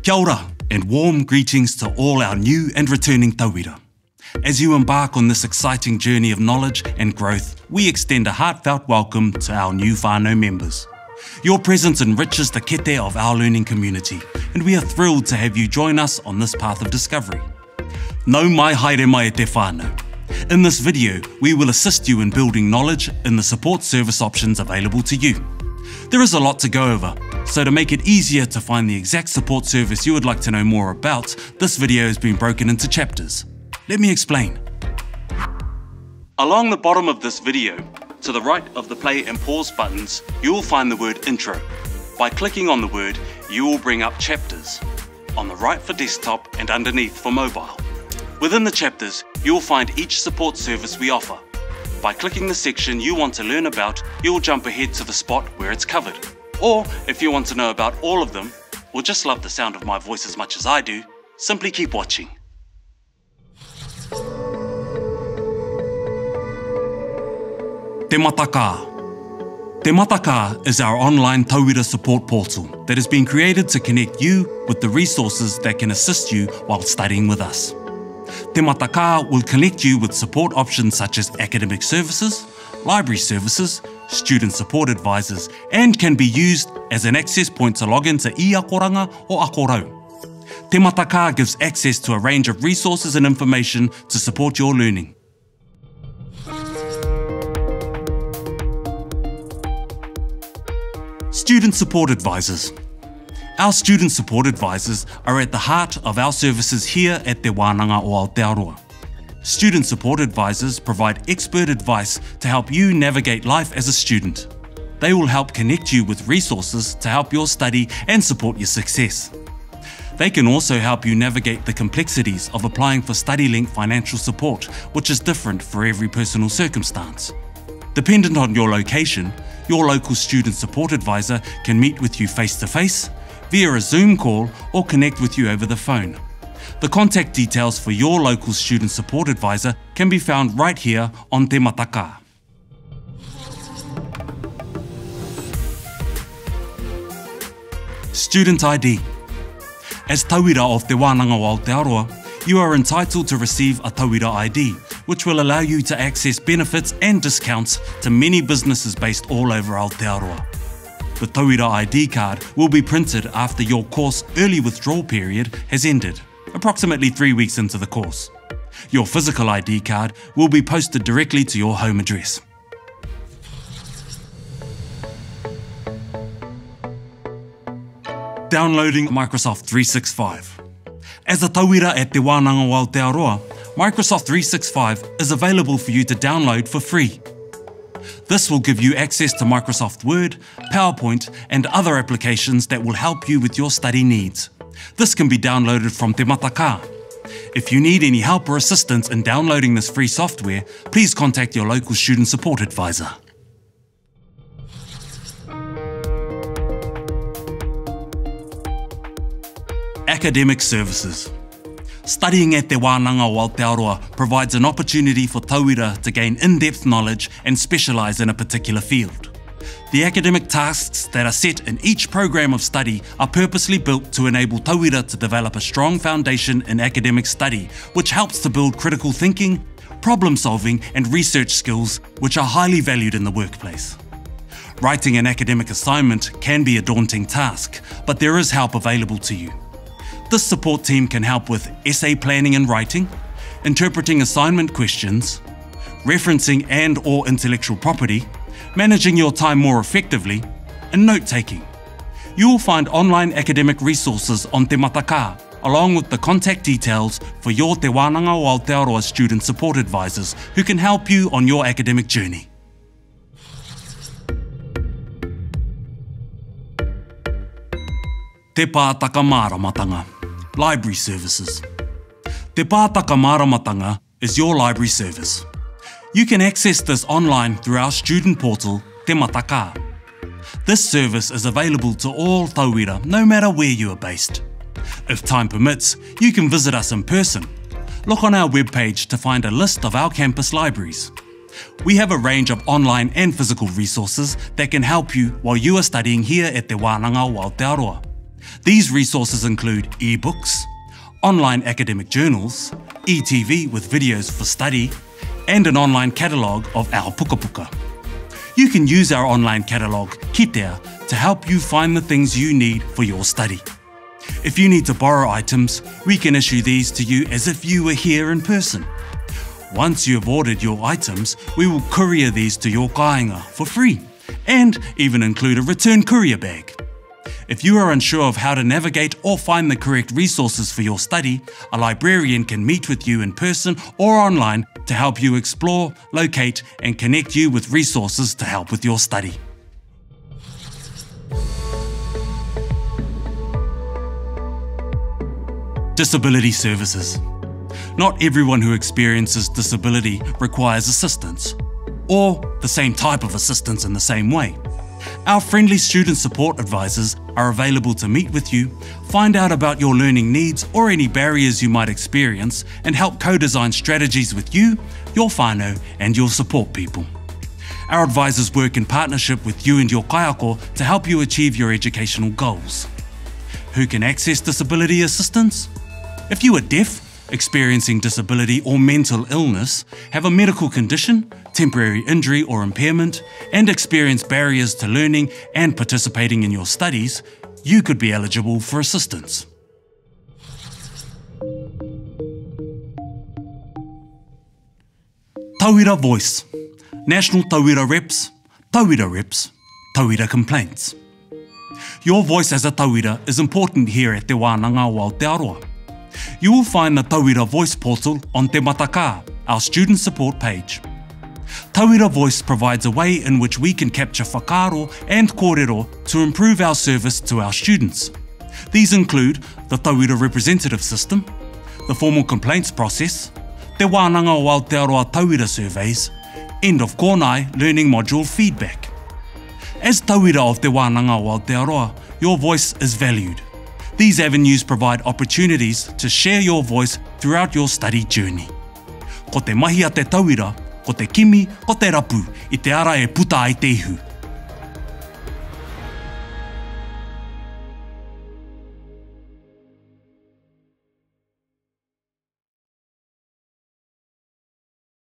Kia ora and warm greetings to all our new and returning tauira. As you embark on this exciting journey of knowledge and growth, we extend a heartfelt welcome to our new whānau members. Your presence enriches the kete of our learning community, and we are thrilled to have you join us on this path of discovery. Nau mai haere mai e te whānau. In this video, we will assist you in building knowledge in the support service options available to you. There is a lot to go over, so to make it easier to find the exact support service you would like to know more about, this video has been broken into chapters. Let me explain. Along the bottom of this video, to the right of the play and pause buttons, you will find the word intro. By clicking on the word, you will bring up chapters, on the right for desktop and underneath for mobile. Within the chapters, you will find each support service we offer. By clicking the section you want to learn about, you will jump ahead to the spot where it's covered. Or, if you want to know about all of them, or just love the sound of my voice as much as I do, simply keep watching. Te Matakā. Te Matakā is our online tauira support portal that has been created to connect you with the resources that can assist you while studying with us. Te Matakā will connect you with support options such as academic services, library services, student support advisors, and can be used as an access point to log into i-akoranga or akorau. Te Matakā gives access to a range of resources and information to support your learning. Student Support Advisors. Our Student Support Advisors are at the heart of our services here at Te Wānanga o Aotearoa. Student Support Advisors provide expert advice to help you navigate life as a student. They will help connect you with resources to help your study and support your success. They can also help you navigate the complexities of applying for study-linked financial support, which is different for every personal circumstance. Dependent on your location, your local Student Support Advisor can meet with you face-to-face, via a Zoom call, or connect with you over the phone. The contact details for your local Student Support Advisor can be found right here on Te Matakā. Student ID. As tauira of Te Wānanga o Aotearoa, you are entitled to receive a tauira ID, which will allow you to access benefits and discounts to many businesses based all over Aotearoa. The Tauira ID card will be printed after your course early withdrawal period has ended, approximately 3 weeks into the course. Your physical ID card will be posted directly to your home address. Downloading Microsoft 365. As a tauira at Te Wānanga o Aotearoa, Microsoft 365 is available for you to download for free. This will give you access to Microsoft Word, PowerPoint, and other applications that will help you with your study needs. This can be downloaded from Te Matakā. If you need any help or assistance in downloading this free software, please contact your local Student Support Advisor. Academic Services. Studying at Te Wānanga o Aotearoa provides an opportunity for tauira to gain in-depth knowledge and specialise in a particular field. The academic tasks that are set in each program of study are purposely built to enable tauira to develop a strong foundation in academic study, which helps to build critical thinking, problem solving and research skills which are highly valued in the workplace. Writing an academic assignment can be a daunting task, but there is help available to you. This support team can help with essay planning and writing, interpreting assignment questions, referencing and/or intellectual property, managing your time more effectively, and note-taking. You will find online academic resources on Te Matakā, along with the contact details for your Te Wānanga o Aotearoa Student Support Advisors who can help you on your academic journey. Te Pātaka Māramatanga. Library Services. Te Pātaka Māramatanga is your library service. You can access this online through our student portal, Te Matakā. This service is available to all tauira, no matter where you are based. If time permits, you can visit us in person. Look on our webpage to find a list of our campus libraries. We have a range of online and physical resources that can help you while you are studying here at Te Wānanga o Aotearoa. These resources include ebooks, online academic journals, ETV with videos for study, and an online catalogue of our pukapuka. You can use our online catalogue, Kitea, to help you find the things you need for your study. If you need to borrow items, we can issue these to you as if you were here in person. Once you have ordered your items, we will courier these to your kāinga for free, and even include a return courier bag. If you are unsure of how to navigate or find the correct resources for your study, a librarian can meet with you in person or online to help you explore, locate, and connect you with resources to help with your study. Disability services. Not everyone who experiences disability requires assistance, or the same type of assistance in the same way. Our friendly student support advisors are available to meet with you, find out about your learning needs or any barriers you might experience, and help co-design strategies with you, your whānau, and your support people. Our advisors work in partnership with you and your kaiako to help you achieve your educational goals. Who can access disability assistance? If you are deaf, experiencing disability or mental illness, have a medical condition, temporary injury or impairment, and experience barriers to learning and participating in your studies, you could be eligible for assistance. Tauira Voice. National Tauira Reps, Tauira Complaints. Your voice as a Tauira is important here at Te Wānanga o Aotearoa. You will find the Tauira Voice portal on Te Matakā, our student support page. Tauira Voice provides a way in which we can capture whakaaro and kōrero to improve our service to our students. These include the Tauira representative system, the formal complaints process, Te Wānanga o Aotearoa Tauira surveys, end of kōnai learning module feedback. As Tauira of Te Wānanga o Aotearoa, your voice is valued. These avenues provide opportunities to share your voice throughout your study journey. Ko te mahi a te tauira, ko te kimi, ko te rapu, I te ara e puta ai te ihu.